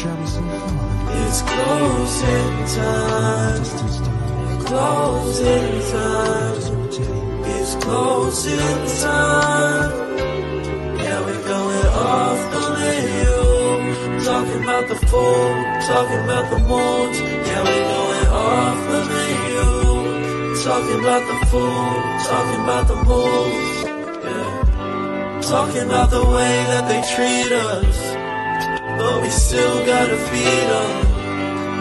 It's closing time. Closing time. It's closing time. Yeah, we're going off the menu. Talking about the food, talking about the moods. Yeah, we're going off the menu. Talking about the food, talking about the moods. Yeah. Talking about the way that they treat us, but we still gotta feed them.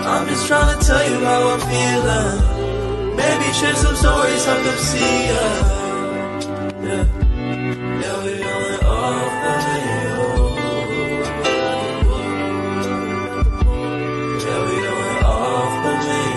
I'm just trying to tell you how I'm feeling. Maybe share some stories, have them see ya. Yeah, yeah, we're going off the menu. Yeah, we're going off the menu.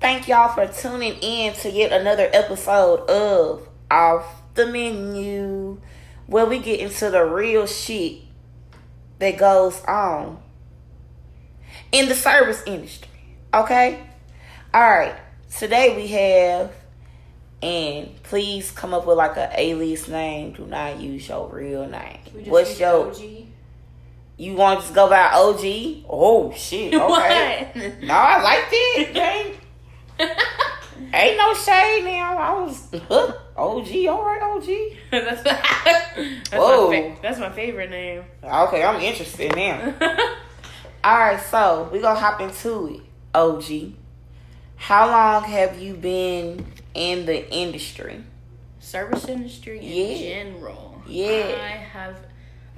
Thank y'all for tuning in to yet another episode of Awf the Menu, where we get into the real shit that goes on in the service industry. Okay? Alright. Today we have, and please come up with like an alias name. Do not use your real name. What's your OG? You want to just go by OG? Oh shit. Okay. What? No, I like that. Dang. Ain't no shade now. I was OG, alright, OG. That's my favorite name. Okay, I'm interested now. Alright, so we gonna hop into it. OG, how long have you been in the industry? Service industry in general. Yeah.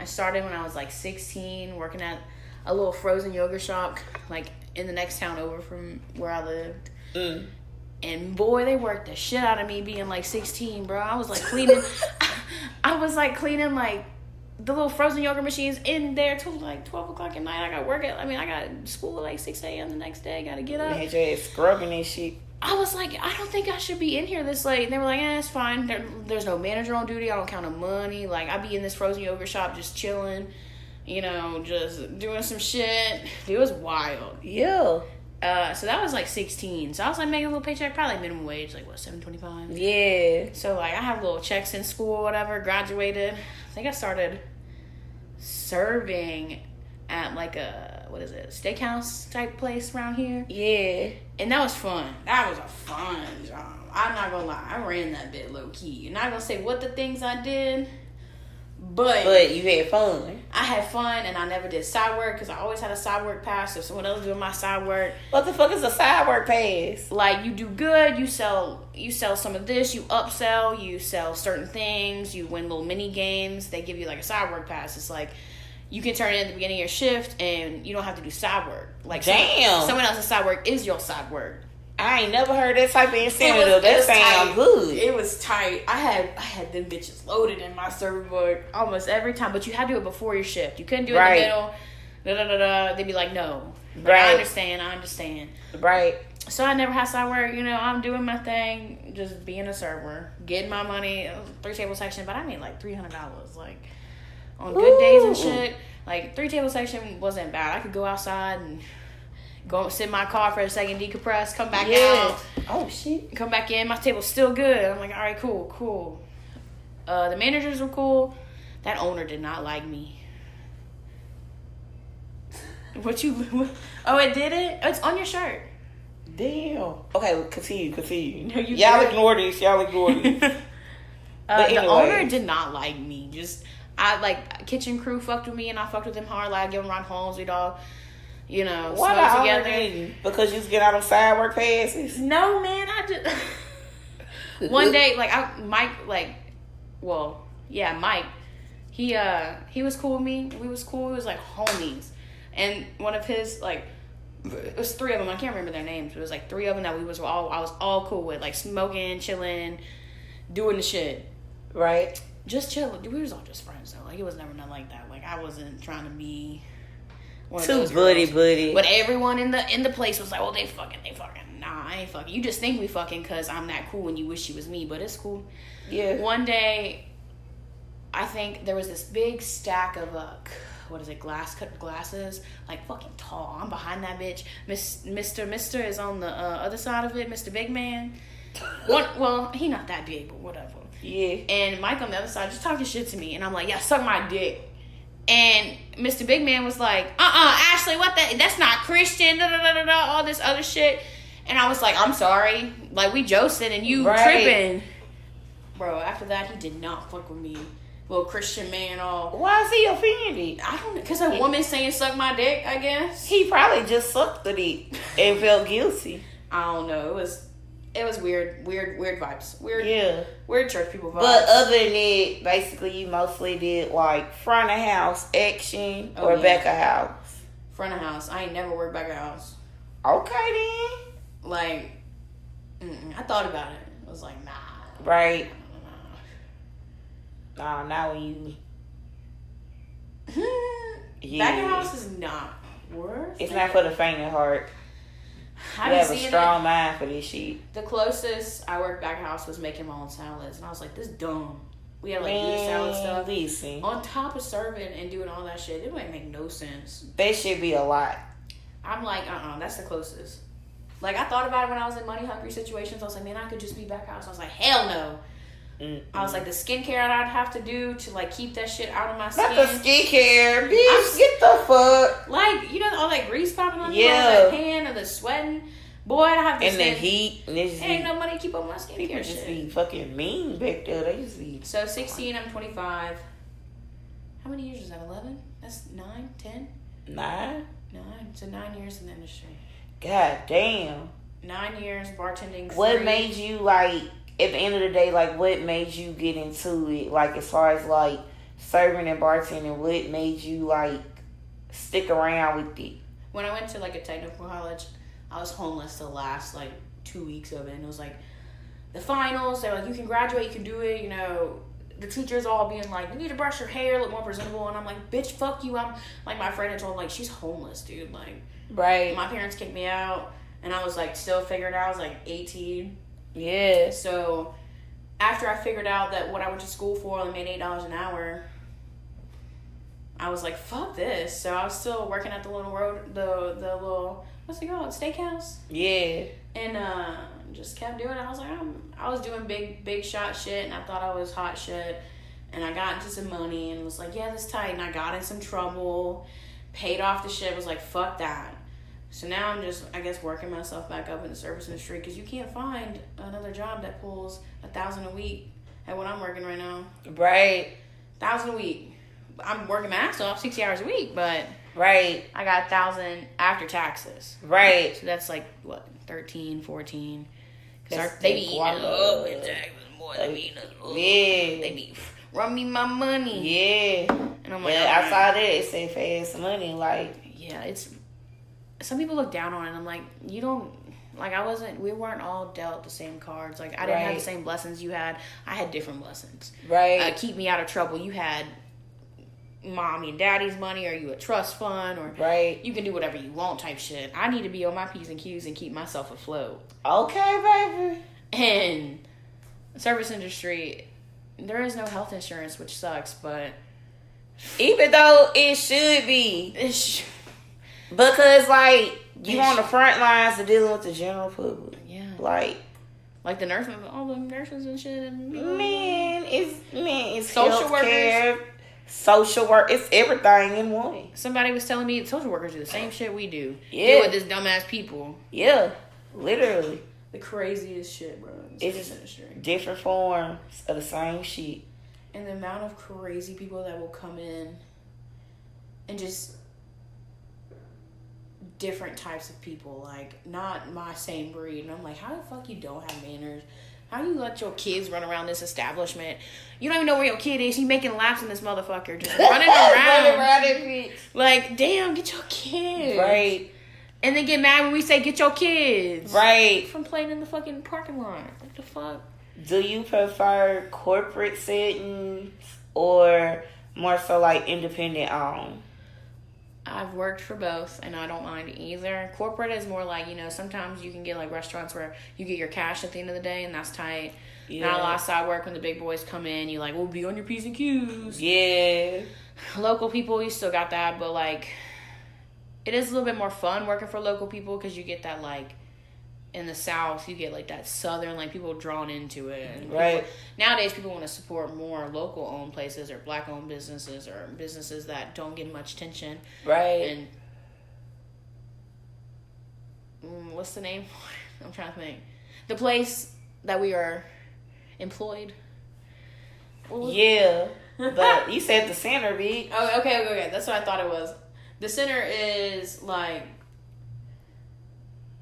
I started when I was like 16, working at a little frozen yogurt shop, like in the next town over from where I lived. And boy, they worked the shit out of me being like 16, bro. I was like cleaning like the little frozen yogurt machines in there till like 12 o'clock at night. I got school at like 6 a.m. the next day. Got to get up. Man, your ass scrubbing and shit. I was like, I don't think I should be in here this late. And they were like, it's fine. There's no manager on duty. I don't count no money. Like, I be in this frozen yogurt shop just chilling, just doing some shit. It was wild. Yeah. So that was like 16. So I was like making a little paycheck, probably like minimum wage, like what, $7.25? Yeah. So like I have little checks in school or whatever, graduated. I think I started serving at like a, steakhouse type place around here. Yeah. And that was fun. That was a fun job. I'm not gonna lie. I ran that bit low key. I'm not gonna say what the things I did, but you had fun. I had fun, and I never did side work because I always had a side work pass. So someone else doing my side work. What the fuck is a side work pass? Like, you do good, you sell some of this, you upsell, you sell certain things, you win little mini games. They give you like a side work pass. It's like you can turn it in at the beginning of your shift, and you don't have to do side work. Like, damn, someone else's side work is your side work. I ain't never heard that type of incentive. That sounds good. It was tight. I had them bitches loaded in my server book almost every time, but you had to do it before your shift. You couldn't do it in the middle. They'd be like, no. Like, I understand. Right. So I never had side work. I'm doing my thing, just being a server, getting my money. 3-table section, but I made like $300. Like, on good days and shit. Like, 3-table section wasn't bad. I could go outside and go sit in my car for a second, decompress, come back out. Oh, shit. Come back in. My table's still good. I'm like, all right, cool. The managers were cool. That owner did not like me. Oh, it did it? Oh, it's on your shirt. Damn. Okay, continue. No, Y'all ignore this. But anyway. The owner did not like me. Kitchen crew fucked with me, and I fucked with them hard. Like, I give them ride homes. We'd all, smoke together. Because you was getting out of side work passes? No, man. I just... One day, Mike, he was cool with me. We was cool. We was like homies. And one of his, it was 3 of them. I can't remember their names. But it was like 3 of them that I was all cool with. Like, smoking, chilling, doing the shit. Right. just chill. We was all just friends though. Like it was never nothing like that. Like I wasn't trying to be too buddy. But everyone in the place was like, "Oh, they fucking." Nah, I ain't fucking. You just think we fucking because I'm that cool and you wish you was me, but it's cool. Yeah. One day, I think there was this big stack of glasses, like fucking tall. I'm behind that bitch. Mister is on the other side of it. Mr. Big Man. Well, he not that big, but whatever. Yeah. And Mike on the other side just talking shit to me, and I'm like, yeah, suck my dick. And Mr. Big Man was like, Ashley, what that? That's not Christian. All this other shit. And I was like, I'm sorry. Like we joking and you tripping, bro. After that, he did not fuck with me. Little Christian man, all. Why is he offended? I don't know. Because a woman saying suck my dick, I guess. He probably just sucked the dick and felt guilty. I don't know. It was weird vibes. Weird church people vibes. But other than that, basically you mostly did like front of house action or back of house. Front of house. I ain't never worked back of house. Okay then. Like, I thought about it. I was like, nah. Right. Nah, not when you. Back of house is not worth. It's not for the faint of heart. You have a strong mind for this shit. The closest I worked back of house was making my own salads, and I was like, this dumb. We had like Greek salad stuff. Listen. On top of serving and doing all that shit, it wouldn't make no sense. That should be a lot. I'm like, that's the closest. Like, I thought about it when I was in money-hungry situations. I was like, man, I could just be back house. I was like, hell no. I was like, the skincare I'd have to do to, like, keep that shit out of my skin. Not the skincare, bitch. Get the fuck. Like, you know, all that grease popping on you, all that pan or the sweating. Boy, I have to and the heat. And ain't no money to keep up my skincare people just shit. be fucking mean back there. They just be... So, 16, I'm 25. How many years is that? 11? That's 9, 10? 9? 9. So, 9 years in the industry. God damn. 9 years bartending. What made you, like, at the end of the day, like, what made you get into it? Like, as far as, like, serving and bartending, what made you, like, stick around with it? When I went to, like, a technical college, I was homeless the last, like, 2 weeks of it. And it was, like, the finals. They're like, you can graduate, you can do it. You know, the teachers all being like, you need to brush your hair, look more presentable. And I'm like, bitch, fuck you. I'm, like, my friend had told, like, she's homeless, dude. Like, right. My parents kicked me out. And I was, like, still figuring out. I was, like, 18. Yeah. So, after I figured out that what I went to school for only made $8 an hour, I was like, fuck this. So, I was still working at the little little, what's it called? Steakhouse? Yeah. And, just kept doing it. I was like, I was doing big shot shit, and I thought I was hot shit. And I got into some money and was like, yeah, this tight. And I got in some trouble, paid off the shit, was like, fuck that. So now I'm just, I guess, working myself back up in the service industry because you can't find another job that pulls $1,000 a week at what I'm working right now. Right. $1,000 a week. I'm working my ass off 60 hours a week, but right. I got $1,000 after taxes. Right. So that's like what, 13, 14. Because They be eating up in taxes more. They be eating us up. Yeah. They be run me my money. Yeah. And I'm like, outside that, it say fast money. Like, yeah, it's. Some people look down on it. And I'm like, you don't. Like, we weren't all dealt the same cards. Like, I didn't have the same blessings you had. I had different blessings. Right. Keep me out of trouble. You had mommy and daddy's money, or you a trust fund, or you can do whatever you want type shit. I need to be on my P's and Q's and keep myself afloat. Okay, baby. And service industry, there is no health insurance, which sucks, but even though it should be, because like you on the front lines of dealing with the general public. Yeah. Like the nurses, all the nurses and shit. And it's social workers. Social work, it's everything in one. Somebody was telling me social workers do the same shit we do. Yeah. Deal with this dumbass people. Yeah, literally. The craziest shit, bro. It's just different forms of the same shit. And the amount of crazy people that will come in and just different types of people, like not my same breed. And I'm like, how the fuck you don't have manners? How you let your kids run around this establishment? You don't even know where your kid is. He making laps in this motherfucker, just running around. Like, damn, get your kids. Right. And they get mad when we say, get your kids. Right. From playing in the fucking parking lot. What the fuck? Do you prefer corporate settings or more so like independent owned? I've worked for both, and I don't mind either. Corporate is more like, sometimes you can get like restaurants where you get your cash at the end of the day, and that's tight. Yeah. Not a lot of side work when the big boys come in. You like, we'll be on your P's and Q's. Yeah. Local people, you still got that, but like, it is a little bit more fun working for local people because you get that like, in the South, you get like that Southern, like people drawn into it. And right. Nowadays, people want to support more local owned places or black owned businesses or businesses that don't get much attention. Right. And what's the name? I'm trying to think. The place that we are employed. Yeah. But you said the center, B. Oh, okay. That's what I thought it was. The center is like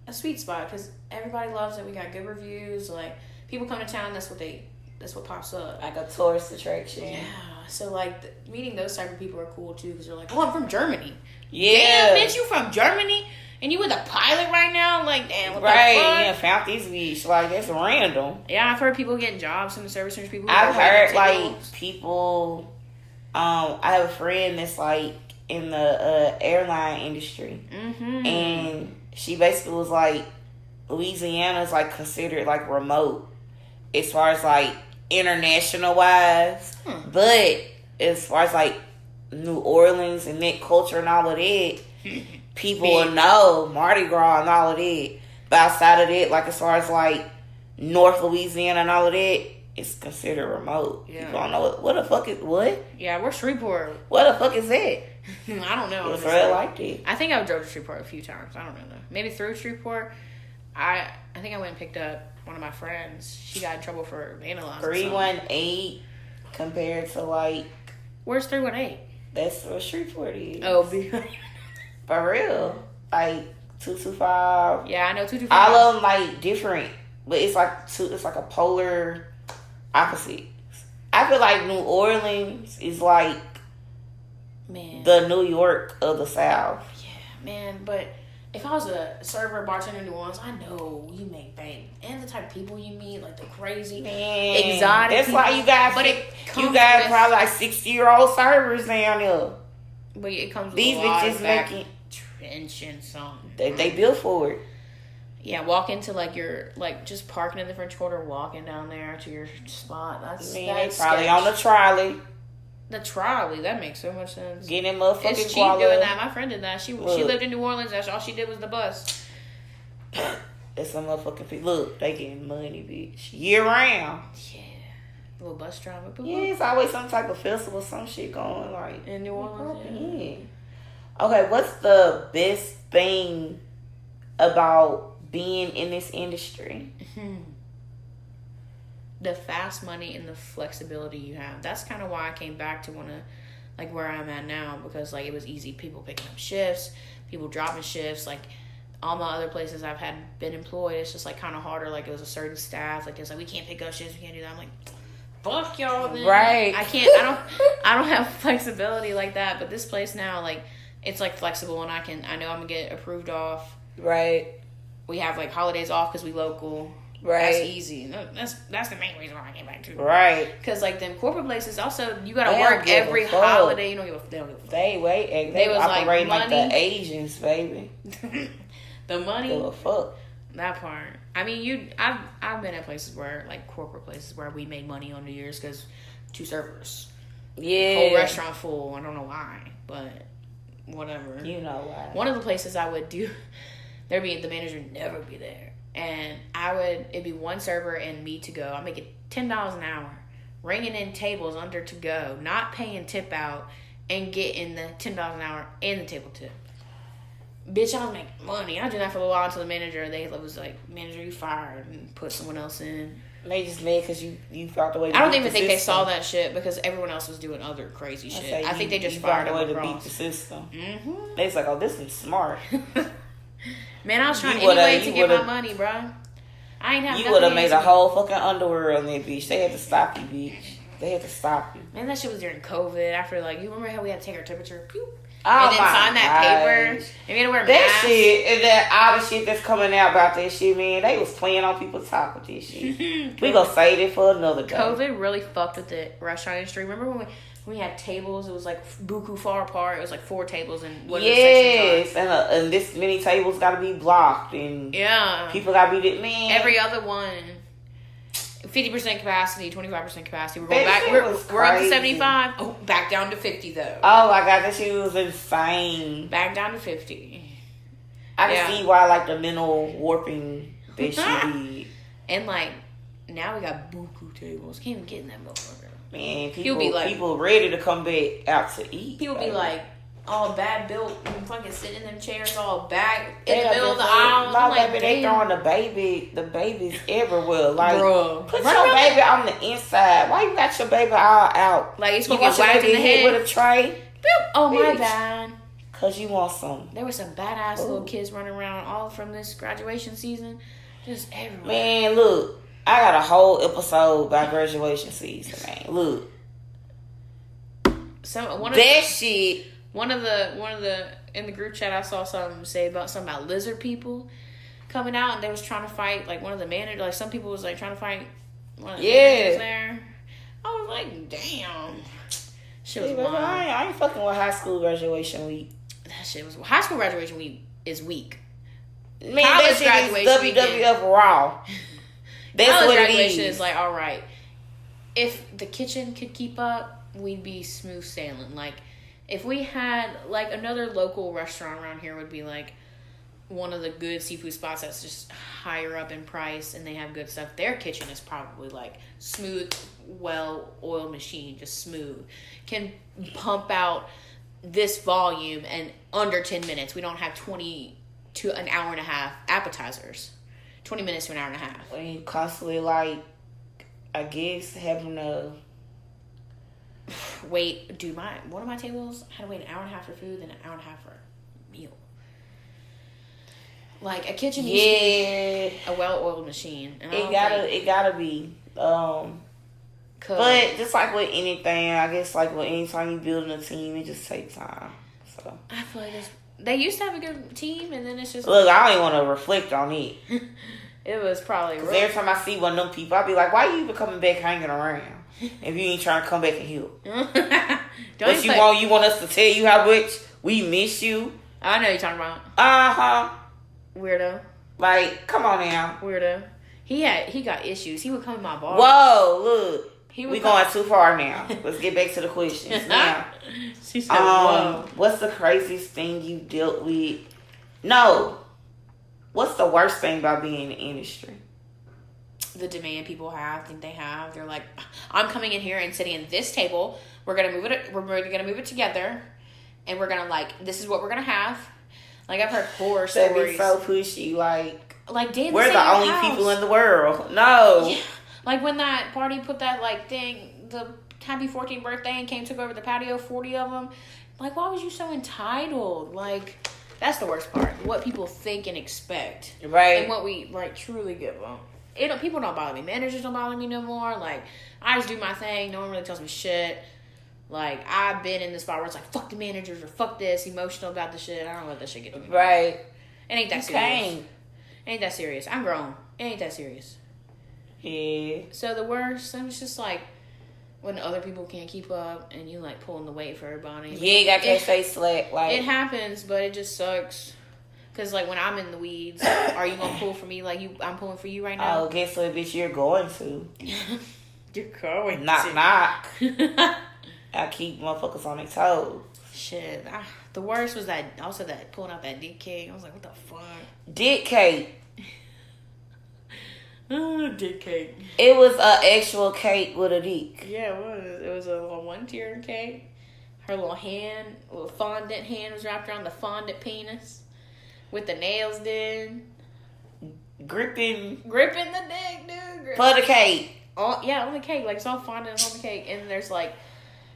a sweet spot because everybody loves it. We got good reviews. Like people come to town, that's what pops up. Like a tourist attraction. Yeah. So like meeting those type of people are cool too because they're like, oh, I'm from Germany. Yeah. Damn, bitch, you from Germany? And you with a pilot right now? Like, damn, what the fuck? Yeah, found these beach. Like, that's random. Yeah, I've heard people getting jobs in the service industry. I've heard, like, people... I have a friend that's, like, in the airline industry. Mm-hmm. And she basically was, like, Louisiana's, like, considered, like, remote. As far as, like, international-wise. But as far as, like, New Orleans and that culture and all of that... People will know Mardi Gras and all of that. But outside of that, like as far as like North Louisiana and all of that, it's considered remote. Yeah. People don't know what the fuck is what? Yeah, we're Shreveport. What the fuck is that? I don't know. It's really like that. I think I've drove to Shreveport a few times. I don't know though. Maybe through Shreveport. I think I went and picked up one of my friends. She got in trouble for vandalizing. 318 compared to like. Where's 318? That's what Shreveport is. Oh, for real. Like 225. Yeah, I know 225. All of them like different, but it's like a polar opposite. I feel like New Orleans is like the New York of the South. Yeah, man. But if I was a server bartender in New Orleans, I know you make bank. And the type of people you meet, like the crazy, exotic. That's why you guys. But you guys probably like 60-year-old servers down there. But it comes with these a lot bitches of making attention. Something they built for it. Yeah, walk into like your just parking in the French Quarter, walking down there to your spot. That's they probably on the trolley. The trolley, that makes so much sense. Getting motherfucking it's cheap doing that. My friend did that. She lived in New Orleans. That's all she did was the bus. It's some motherfucking people. Look, they getting money, bitch, year round. Yeah, a little bus driver. Yeah, it's always some type of festival, some shit going like in New Orleans. Yeah. Okay, what's the best thing about being in this industry? The fast money and the flexibility you have. That's kind of why I came back to want to, like, where I'm at now, because, like, it was easy. People picking up shifts, people dropping shifts. Like, all my other places I've been employed, it's just, like, kind of harder. Like, it was a certain staff. Like, it's like, we can't pick up shifts, we can't do that. I'm like, fuck y'all, then. Right. I don't have flexibility like that. But this place now, like, it's, like, flexible, and I know I'm going to get approved off. Right. We have, like, holidays off because we local. Right. That's easy. That's the main reason why I came back too. Right. Because like them corporate places, also you gotta work every holiday. You don't give a fuck. They was operating like the Asians, baby. The money. Give a fuck. That part. I mean, I've been at places where like corporate places where we made money on New Year's because 2 servers. Yeah. Whole restaurant full. I don't know why, but whatever. You know why. One of the places I would do, the manager would never be there. And it'd be 1 server and me to go. I'm making $10 an hour, ringing in tables under to go, not paying tip out, and getting the $10 an hour and the table tip. Bitch, I was making money. I did that for a little while until the manager, they was like, manager, you fired, and put someone else in. They just made because you felt the way to I don't even think they saw that shit because everyone else was doing other crazy shit. I think they just fired the them way to across. beat the system. Mm-hmm. They was like, oh, this is smart. Man, I was trying anyway to get my money, bro. I ain't have. You would have made a whole fucking underwear on that bitch. They had to stop you, bitch. They had to stop you. Man, that shit was during COVID. After, like, you remember how we had to take our temperature? Pew. Oh, and then sign that paper. And we had to wear masks. That shit, and that all the shit that's coming out about that shit, man, they was playing on people's top with this shit. We gonna save it for another day. COVID really fucked with the restaurant industry. Remember when we had tables? It was like buku far apart. It was like 4 tables and one yes, and this many tables got to be blocked, and people got to be man. Every other one, 50% capacity, 25% capacity. We're going back. We're up to 75. Oh, back down to 50 though. Oh my god, that shit was insane. Back down to 50. I can see why, like, the mental warping that she did. And like now we got buku tables. Can't even get in that motherfucker. Man, people ready to come back out to eat. People be like, all bad built and fucking sitting in them chairs all back in the middle of the aisle. My baby, they throwing the babies everywhere. Like, bruh, put your baby on the inside. Why you got your baby all out? Like, it's you gonna get whacked in the head with a tray. Boop. Oh, my bad. Cause you want some. There were some badass little kids running around all from this graduation season, just everywhere. Man, look. I got a whole episode about graduation season, man. Look. One of the in the group chat, I saw something say something about lizard people coming out, and they was trying to fight, like, one of the managers. Like, some people was like trying to fight one of the managers there. I was like, damn. Shit was wild. I ain't fucking with high school graduation week. That shit was high school graduation week is weak. Man, college that shit is WWF Raw. That's college what graduation it is. Is like, all right, if the kitchen could keep up, we'd be smooth sailing. Like, if we had, like, another local restaurant around here would be, like, one of the good seafood spots that's just higher up in price and they have good stuff. Their kitchen is probably, like, smooth, well-oiled machine, just smooth. Can pump out this volume in under 10 minutes. We don't have 20 to an hour and a half appetizers. 20 minutes to an hour and a half. When you constantly, like, I guess, having to wait, one of my tables had to wait an hour and a half for food and an hour and a half for a meal. Like, a kitchen needs to be a well-oiled machine. And it gotta be. But just like with anything, I guess, like, with anytime you building a team, it just takes time. So I feel like they used to have a good team, and then it's just... Look, I don't even want to reflect on it. It was probably... Because every time I see one of them people, I be like, why you even coming back hanging around if you ain't trying to come back and help? What you want us to tell you how much we miss you? I know you're talking about. Uh-huh. Weirdo. Like, come on now. Weirdo. He got issues. He would come to my bar. Whoa, look. We going too far now. Let's get back to the questions now. She said, whoa. What's the craziest thing you dealt with? No. What's the worst thing about being in the industry? The demand people think they have. They're like, I'm coming in here and sitting at this table. We're gonna move it. We're gonna move it together, and we're gonna, like, this is what we're gonna have. Like, I've heard horror stories. That'd be so pushy. Like damn, we're the only people in the world. No. Yeah. Like, when that party put that, like, thing, the happy 14th birthday, and took over the patio, 40 of them. Like, why was you so entitled? Like, that's the worst part. What people think and expect. Right. And what we, like, truly give them. People don't bother me. Managers don't bother me no more. Like, I just do my thing. No one really tells me shit. Like, I've been in this spot where it's like, fuck the managers or fuck this, emotional about the shit. I don't let that shit get to me. Right. It ain't that serious. It ain't that serious. I'm grown. It ain't that serious. Yeah. So the worst, it's just like when other people can't keep up and you, like, pulling the weight for everybody. Yeah, I can't say slack. Like, it happens, but it just sucks. Because, like, when I'm in the weeds, are you going to pull for me like I'm pulling for you right now? Oh, guess what, bitch, you're going to. You're going knock, to. Knock, I keep motherfuckers on their toes. Shit. The worst was that pulling out that dick cake. I was like, what the fuck? Dick cake. Dick cake. It was an actual cake with a dick. Yeah, it was. It was a little one-tier cake. Her little fondant hand was wrapped around the fondant penis. With the nails did. Gripping the dick, dude. For the cake. Oh, yeah, on the cake. Like, it's all fondant on the cake. And there's, like,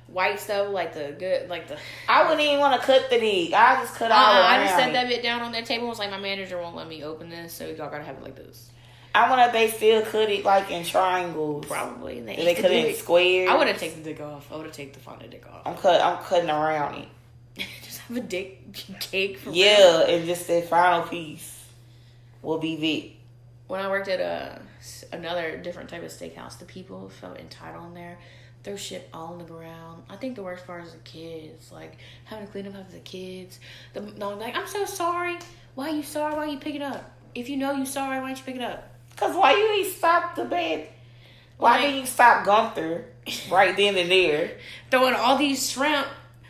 white stuff, like the good, like the... I wouldn't even want to cut the dick. I just cut all around I just set that bit down on their table and was like, my manager won't let me open this, so y'all gotta have it like this. I wonder if they still cut it like in triangles. Probably. They cut it in squares. I would have taken the dick off. I would have taken the fondant dick off. I'm cutting around it. Just have a dick cake for real. And just the final piece will be Vic. When I worked at another different type of steakhouse, the people felt entitled in there. Throw shit all on the ground. I think the worst part is the kids. Like, having to clean up after the kids. Like, I'm so sorry. Why are you sorry? Why you pick it up? If you know you sorry, why don't you pick it up? Because why you ain't stop the bed? Why didn't you stop Gunther right then and there? Throwing all these shrimp.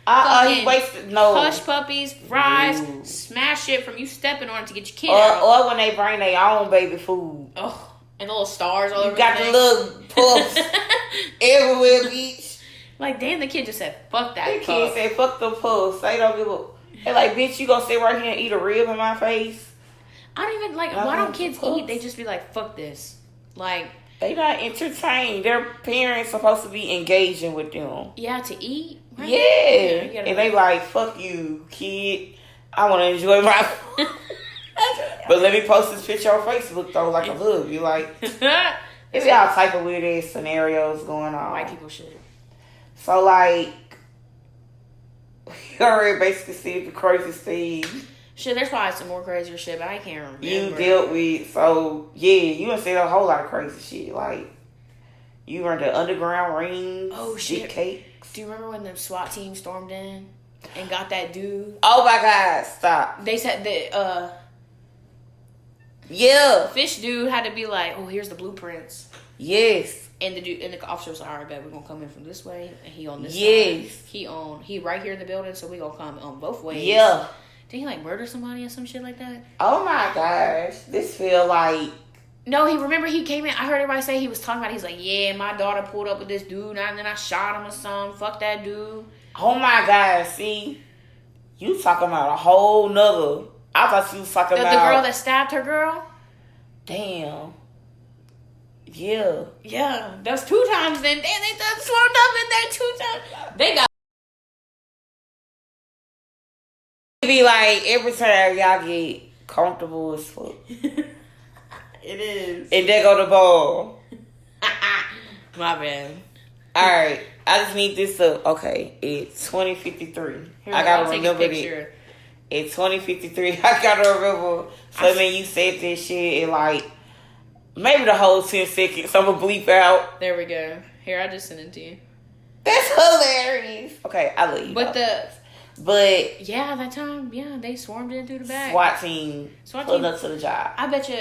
He wasted hush puppies, fries, smash it from you stepping on it to get your kid out. Or when they bring their own baby food. Oh, and the little stars all over. You got the little puffs everywhere, bitch. Like, damn, the kid just said, "Fuck that." The kid said, "Fuck the puffs." They don't give a. They like, bitch, you gonna sit right here and eat a rib in my face? I don't even like. Why don't kids eat? They just be like, "Fuck this." Like, they not entertained. Their parents supposed to be engaging with them. Yeah, to eat. Right? Yeah, and they like, "Fuck you, kid. I want to enjoy my." But let me post this picture on Facebook though, like a hug. You like, it's all type of weird ass scenarios going on. White people shit. So like, you already basically see the craziest thing. Shit, there's probably some more crazier shit, but I can't remember. You dealt with, so yeah, you done seen a whole lot of crazy shit. Like, you earned the underground rings. Oh shit, cakes. Do you remember when the SWAT team stormed in and got that dude? Oh my God, stop. They said that yeah, fish dude had to be like, "Oh, here's the blueprints." Yes. And the officer was like, "All right, bet we're gonna come in from this way, and he on this yes. side. He right here in the building, so we gonna come on both ways." Yeah. Did he like murder somebody or some shit like that? Oh my gosh, this feel like. No, he came in. I heard everybody say he was talking about it. He's like, "Yeah, my daughter pulled up with this dude, and then I shot him or something. Fuck that dude." Oh my God, see, you talking about a whole nother. I thought you was talking about the girl that stabbed her girl. Damn. Yeah. Yeah, that was 2 times. Then damn, they done swarmed up in there 2 times. They got. Be like every time y'all get comfortable as fuck. It is. And there go the ball. My bad. Alright. I just need this up. Okay. It's 2053. I gotta remember it. It's 2053. I gotta remember. So I mean you said this shit in like maybe the whole 10 seconds. I'm gonna bleep out. There we go. Here, I just sent it to you. That's hilarious. Okay, I leave. But yeah, that time, they swarmed in through the back. SWAT team pulling up to the job. I bet you,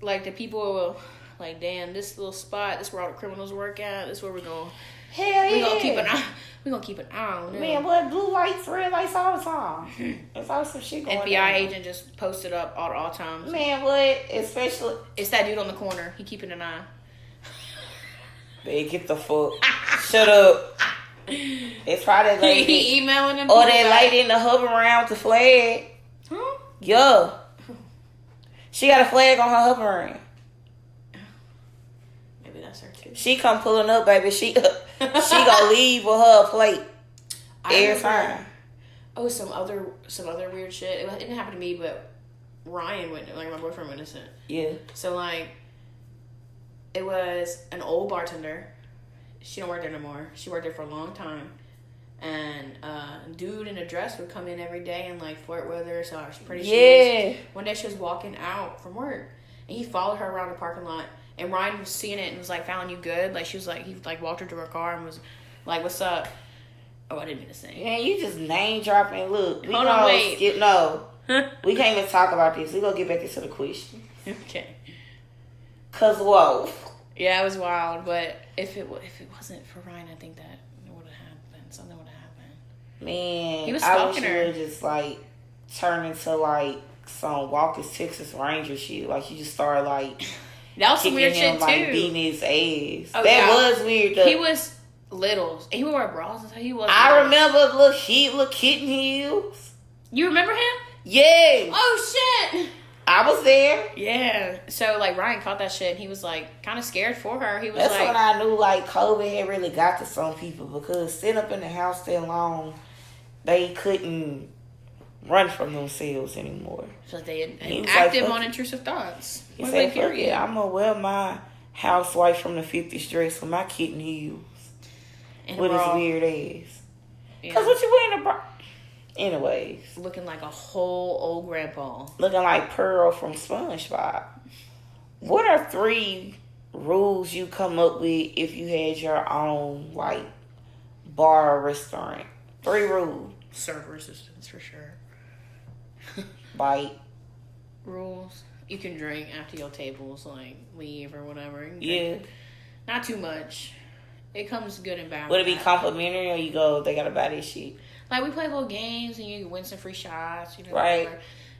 like, the people were like, damn, this little spot, this is where all the criminals work at. This is where we're going. Hell yeah. We're gonna keep an eye on them. Man, what blue lights, red lights all the time. There's always some shit going on. FBI agent just posted up all times. Man, what? Especially it's that dude on the corner. He keeping an eye. Man, get the fuck. Shut up. It's probably that lady. He emailing him. Or that lady in the hover around with the flag. Huh? Yeah. She got a flag on her hover around. Maybe that's her too. She come pulling up, baby. She gonna leave with her plate every time. Oh, some other weird shit. It didn't happen to me, but Ryan went. Like my boyfriend witnessed it. Yeah. So like, it was an old bartender. She don't work there no more. She worked there for a long time. And dude in a dress would come in every day and like flirt with her. So I was pretty sure. One day she was walking out from work and he followed her around the parking lot. And Ryan was seeing it and was like, "Found you good?" Like she was like, he like walked her to her car and was like, "What's up?" Oh, I didn't mean to say. Man, you just name dropping. Look, hold on, wait. We can't even talk about this. We gonna get back into the question. Okay. Cause whoa. Yeah, it was wild, but if it wasn't for Ryan, I think that it would have happened. Something would have happened. Man, he was I stalking wish her. you would just like turn into like some Walker's Texas Ranger shit. Like you just started like that was some weird shit like, too. Beating his ass. Oh, that was weird. He was little. He would wear bras and stuff. He was. I remember little kitten heels. You remember him? Yeah. Oh shit. I was there. Yeah. So, like, Ryan caught that shit, and he was, like, kind of scared for her. He was That's like... when I knew, like, COVID had really got to some people because sitting up in the house that long, they couldn't run from themselves anymore. So they He was active like, on intrusive thoughts. He said, fuck it, I'm going to wear my housewife from the 50s dress with my kitten heels. And with his weird ass. Because what you wearing a bra? Anyways. Looking like a whole old grandpa. Looking like Pearl from SpongeBob. What are 3 rules you come up with if you had your own, like, bar or restaurant? 3 rules. Server assistance, for sure. Bite. Rules. You can drink after your tables, like, leave or whatever. Yeah. Not too much. It comes good and bad. Would it be complimentary or you go, they gotta buy this shit? Like, we play little games and you win some free shots. You know, right.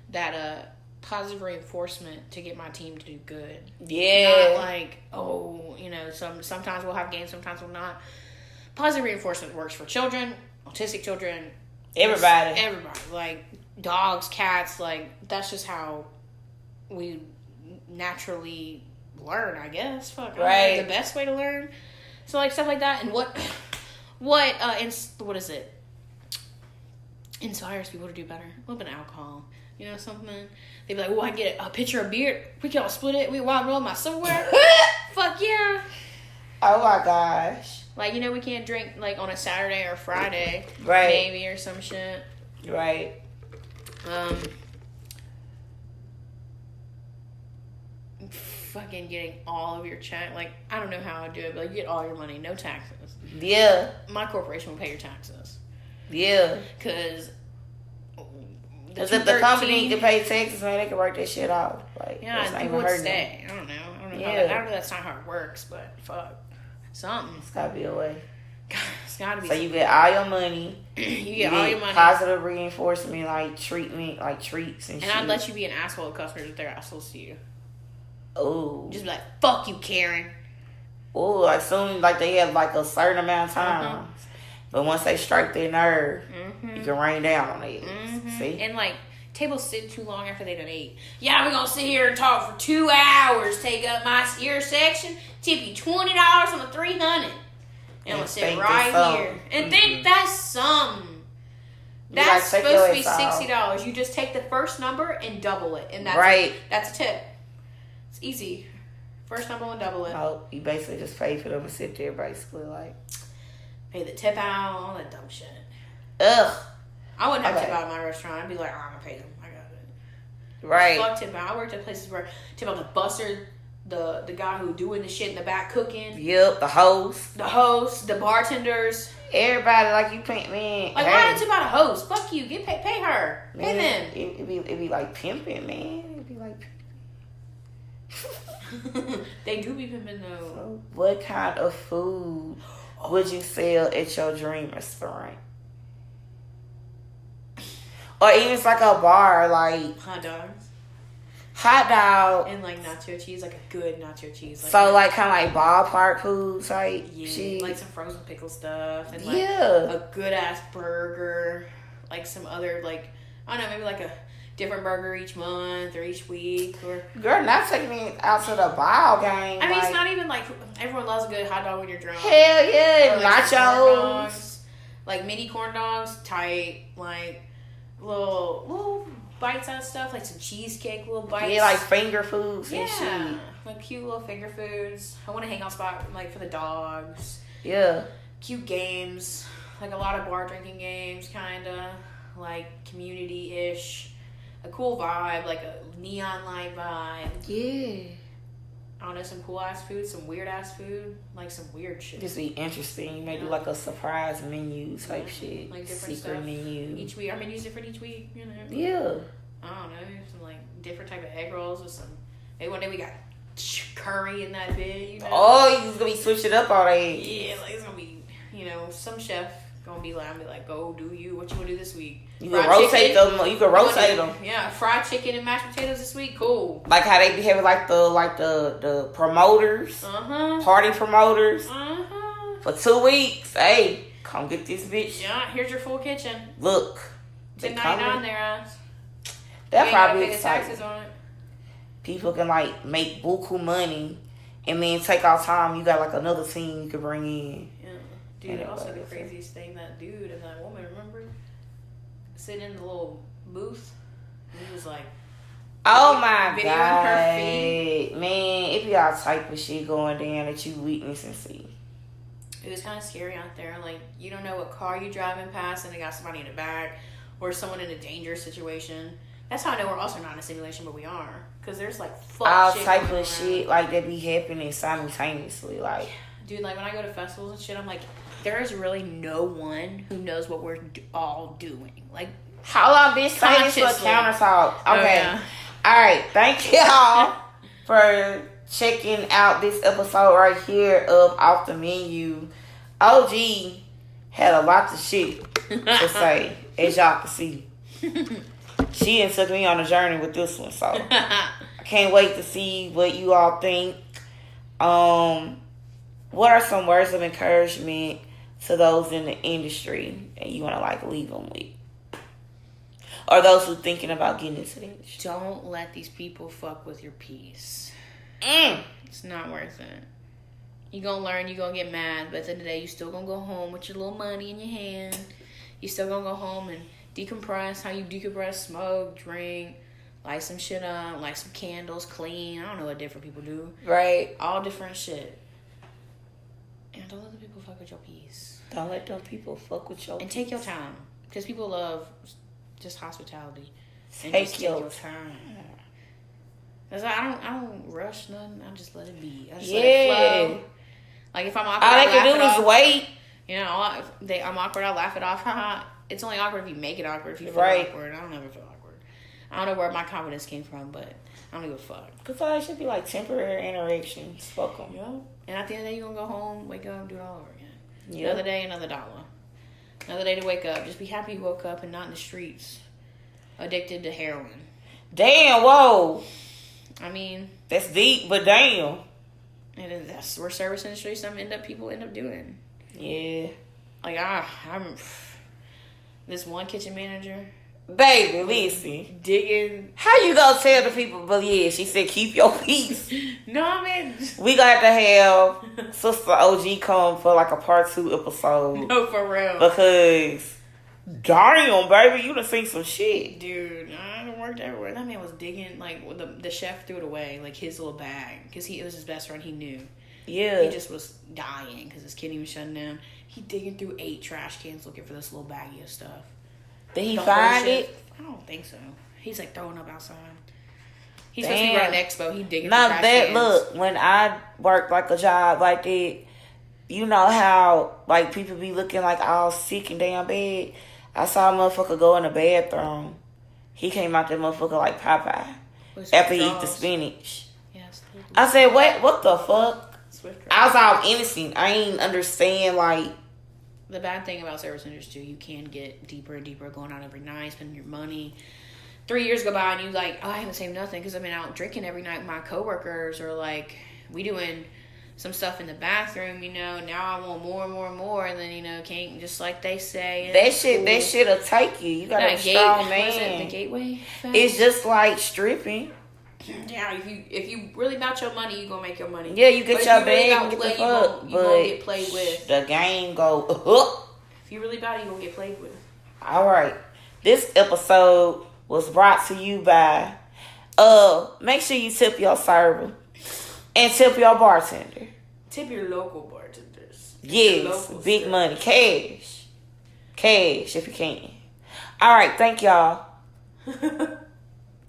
That positive reinforcement to get my team to do good. Yeah. Not like, oh, you know, sometimes we'll have games, sometimes we'll not. Positive reinforcement works for children, autistic children. Everybody. Like, dogs, cats, like, that's just how we naturally learn, I guess. Fuck, right. The best way to learn. So, like, stuff like that. And what is it? Inspires people to do better. A little bit of alcohol. You know, something. They'd be like, oh, I get a pitcher of beer. We can all split it. While I'm rolling my silverware. Fuck yeah. Oh, my gosh. Like, you know, we can't drink, like, on a Saturday or Friday. Right. Maybe, or some shit. Right. Fucking getting all of your check. Like, I don't know how I do it, but like, you get all your money, no taxes. Yeah. My corporation will pay your taxes. Yeah. Because if the company can pay taxes, man, they can work that shit out. Like, yeah, and people would stay. I don't know. I don't know that's not how it works, but fuck. Something. It's gotta be a way. It's gotta be. So you get all your money. you get all your money. Positive reinforcement, like treatment, like treats and shit. And I'd let you be an asshole to customers if they're assholes to you. Oh. Just be like, fuck you, Karen. Oh, like soon, like they have like a certain amount of time. But once they strike their nerve, you can rain down on it. See? And like, tables sit too long after they done ate. Yeah, we're gonna sit here and talk for 2 hours, take up your section, tip you $20 on the $300. And I'm gonna sit right here. And think that's something. That's supposed to be $60. You just take the first number and double it. And that's a tip. It's easy. First number and double it. Oh, you basically just pay for them to sit there, basically, like. Pay the tip out, all that dumb shit. Ugh. I wouldn't have tip out at my restaurant. I'd be like, oh, I'm gonna pay them. I got it. Right. Fuck tip out. I worked at places where tip out the buster, the guy who doing the shit in the back cooking. Yep, the host. The bartenders. Everybody, like, you pay, man. Like, why did tip out a host? Fuck you. Pay her. Man, pay them. It be like pimping, man. It be like They do be pimping, though. So what kind of food would you sell at your dream restaurant? Or even it's like a bar, like hot dogs. Hot dog. And like nacho cheese, like a good nacho cheese. Like so like kind of like ballpark food type shit. Like some frozen pickle stuff. And like yeah. a good ass burger. Like some other like, I don't know, maybe like a different burger each month or each week. Or girl, not taking me out to the ball game. I mean, it's not even like, everyone loves a good hot dog when you're drunk. Hell yeah. Or like nachos. Like mini corn dogs, tight, like little bite-sized stuff, like some cheesecake, little bites. Yeah, like finger foods and shit. Yeah, like cute little finger foods. I want a hangout spot like for the dogs. Yeah. Cute games, like a lot of bar drinking games, kind of like community-ish. A cool vibe, like a neon light vibe. Yeah. I don't know, some cool ass food, some weird ass food, like some weird shit. Just be interesting. You may do like a surprise menu type shit. Like different secret stuff. Menu. Each week, our menu's different each week, you know. Yeah. I don't know, some like different type of egg rolls or some. Maybe one day we got curry in that bit, you know. Oh, you gonna be switching up all that. Yeah, like it's gonna be, you know, some chef gonna be like, go do you, what you wanna do this week? You can rotate them. You can rotate them. Yeah, fried chicken and mashed potatoes this week. Cool. Like how they be having like the promoters, party promoters, for 2 weeks. Hey, come get this bitch. Yeah, here's your full kitchen. Look, $10.99 there, ass. That probably pay the taxes on it. People can like make buku money, and then take out time. You got like another team you can bring in. Yeah, dude. Also, the craziest thing, that dude and that woman, remember? Sitting in the little booth. He was like, oh my videoing God. her feet. Man, it be all type of shit going down that you witness and see. It was kind of scary out there. Like, you don't know what car you driving past and they got somebody in the back or someone in a dangerous situation. That's how I know we're also not in a simulation, but we are. Because there's like All shit type going of around. shit like that be happening simultaneously. Like, dude, like when I go to festivals and shit, I'm like, there is really no one who knows what we're all doing. Like, how long bitch say this for Consciously. counter talk? Okay. Oh, yeah. All right. Thank y'all for checking out this episode right here of Off the Menu. OG had a lot of shit to say, as y'all can see. She done took me on a journey with this one, so I can't wait to see what you all think. What are some words of encouragement to those in the industry that you want to like leave them with? Or those who thinking about getting into the industry? Don't let these people fuck with your peace. It's not worth it. You gonna learn, you gonna get mad, but at the end of the day, you still gonna go home with your little money in your hand. You still gonna go home and decompress. How you decompress? Smoke, drink, light some shit up, light some candles, clean. I don't know what different people do. Right. All different shit. And don't let the people fuck with your peace. Don't let them people fuck with your And take your time. Because people love just hospitality. And Take just your time. Cause I don't rush nothing. I just let it be. I just Yeah. let it flow. Like if I'm awkward, all I they can laugh do it is off. wait. You know, I'm awkward. I laugh it off. Haha. It's only awkward if you make it awkward. If you feel Right. awkward, I don't ever feel awkward. I don't know where my confidence came from, but I don't give a fuck. Cause all that should be like temporary interactions. Fuck them. Yeah. And at the end of the day, you're gonna go home, wake up, do it all over again. Yeah. Another day, another dollar. Another day to wake up. Just be happy you woke up and not in the streets, addicted to heroin. Damn. Whoa. I mean, That's deep, but damn. and that's where service industry people end up doing. Yeah. Like I'm this one kitchen manager Baby, listen. digging. How you gonna tell the people? But yeah, she said keep your peace. No, man. We got to have Sister OG come for like a part 2 episode. No, for real. Because, damn, baby, you done seen some shit. Dude, I done worked everywhere. That man was digging, like, the chef threw it away, like, his little bag. Because it was his best friend, he knew. Yeah. He just was dying because his kidney was shutting down. He digging through 8 trash cans looking for this little baggie of stuff. Did he The find whole shit- it? I don't think so. He's, like, throwing up outside. He's Damn. supposed to be running expo. He digging Now through trash that, cans. look, when I worked like a job like that, you know how, like, people be looking like all sick and damn bad? I saw a motherfucker go in the bathroom. He came out that motherfucker like Popeye. With After he eat the withdrawals. spinach. Yes. I said, what the fuck? Swift I was all innocent. I ain't understand, like, the bad thing about service industry, you can get deeper and deeper, going out every night, spending your money. 3 years go by and you like, oh, I haven't saved nothing because I've been out drinking every night with my coworkers, or like we doing some stuff in the bathroom, you know. Now I want more and more and more, and then, you know, can't, just like they say. that shit'll take you. You gotta be a strong what is it, man. the gateway effect? It's just like stripping. Yeah, if you really about your money, you gonna make your money. Yeah, you get But your if you really bag about and get play, the fuck. you gonna get played But with. the game go, If you really about it, you gonna get played with. All right. This episode was brought to you by, make sure you tip your server and tip your bartender. Tip your local bartenders. Yes, Local big stuff. money, cash if you can. All right, thank y'all.